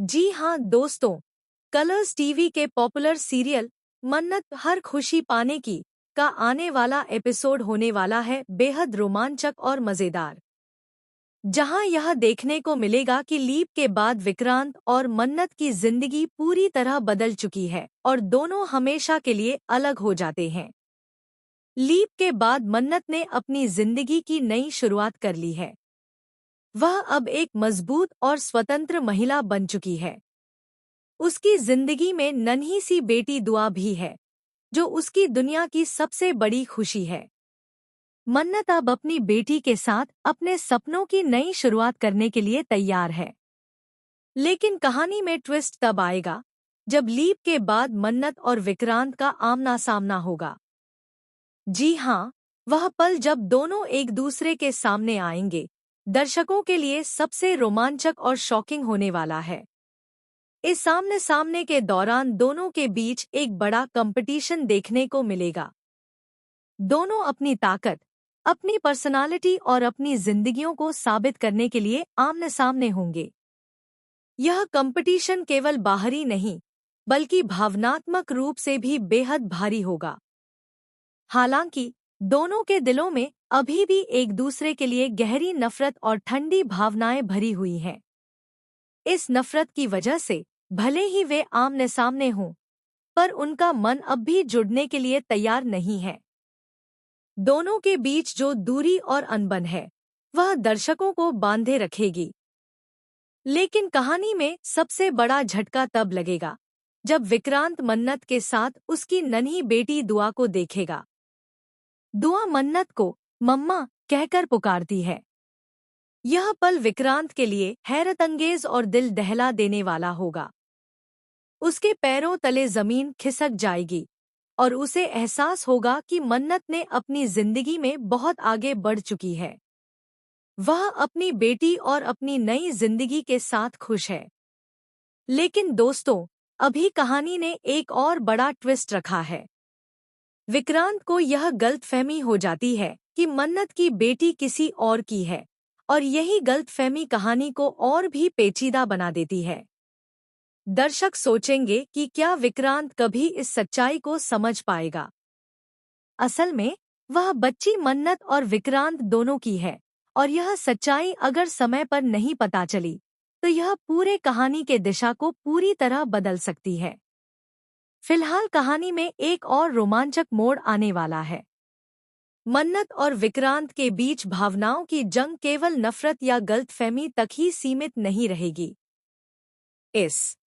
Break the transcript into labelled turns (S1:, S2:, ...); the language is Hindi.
S1: जी हाँ दोस्तों, कलर्स टीवी के पॉपुलर सीरियल मन्नत हर खुशी पाने की का आने वाला एपिसोड होने वाला है बेहद रोमांचक और मजेदार। जहां यह देखने को मिलेगा कि लीप के बाद विक्रांत और मन्नत की जिंदगी पूरी तरह बदल चुकी है और दोनों हमेशा के लिए अलग हो जाते हैं। लीप के बाद मन्नत ने अपनी जिंदगी की नई शुरुआत कर ली है। वह अब एक मजबूत और स्वतंत्र महिला बन चुकी है। उसकी जिंदगी में नन्ही सी बेटी दुआ भी है, जो उसकी दुनिया की सबसे बड़ी खुशी है। मन्नत अब अपनी बेटी के साथ अपने सपनों की नई शुरुआत करने के लिए तैयार है। लेकिन कहानी में ट्विस्ट तब आएगा, जब लीप के बाद मन्नत और विक्रांत का आमना सामना होगा। जी हाँ, वह पल जब दोनों एक दूसरे के सामने आएंगे, दर्शकों के लिए सबसे रोमांचक और शॉकिंग होने वाला है। इस सामने सामने के दौरान दोनों के बीच एक बड़ा कंपटीशन देखने को मिलेगा। दोनों अपनी ताकत, अपनी पर्सनालिटी और अपनी जिंदगियों को साबित करने के लिए आमने सामने होंगे। यह कंपटीशन केवल बाहरी नहीं, बल्कि भावनात्मक रूप से भी बेहद भारी होगा। हालांकि दोनों के दिलों में अभी भी एक दूसरे के लिए गहरी नफरत और ठंडी भावनाएं भरी हुई हैं। इस नफरत की वजह से भले ही वे आमने सामने हों, पर उनका मन अब भी जुड़ने के लिए तैयार नहीं है। दोनों के बीच जो दूरी और अनबन है, वह दर्शकों को बांधे रखेगी। लेकिन कहानी में सबसे बड़ा झटका तब लगेगा, जब विक्रांत मन्नत के साथ उसकी नन्ही बेटी दुआ को देखेगा। दुआ मन्नत को मम्मा कहकर पुकारती है। यह पल विक्रांत के लिए हैरतअंगेज और दिल दहला देने वाला होगा। उसके पैरों तले जमीन खिसक जाएगी और उसे एहसास होगा कि मन्नत ने अपनी जिंदगी में बहुत आगे बढ़ चुकी है। वह अपनी बेटी और अपनी नई जिंदगी के साथ खुश है। लेकिन दोस्तों, अभी कहानी ने एक और बड़ा ट्विस्ट रखा है। विक्रांत को यह गलतफहमी हो जाती है कि मन्नत की बेटी किसी और की है, और यही गलतफहमी कहानी को और भी पेचीदा बना देती है। दर्शक सोचेंगे कि क्या विक्रांत कभी इस सच्चाई को समझ पाएगा। असल में वह बच्ची मन्नत और विक्रांत दोनों की है, और यह सच्चाई अगर समय पर नहीं पता चली, तो यह पूरे कहानी के दिशा को पूरी तरह बदल सकती है। फिलहाल कहानी में एक और रोमांचक मोड़ आने वाला है। मन्नत और विक्रांत के बीच भावनाओं की जंग केवल नफरत या गलतफहमी तक ही सीमित नहीं रहेगी। इस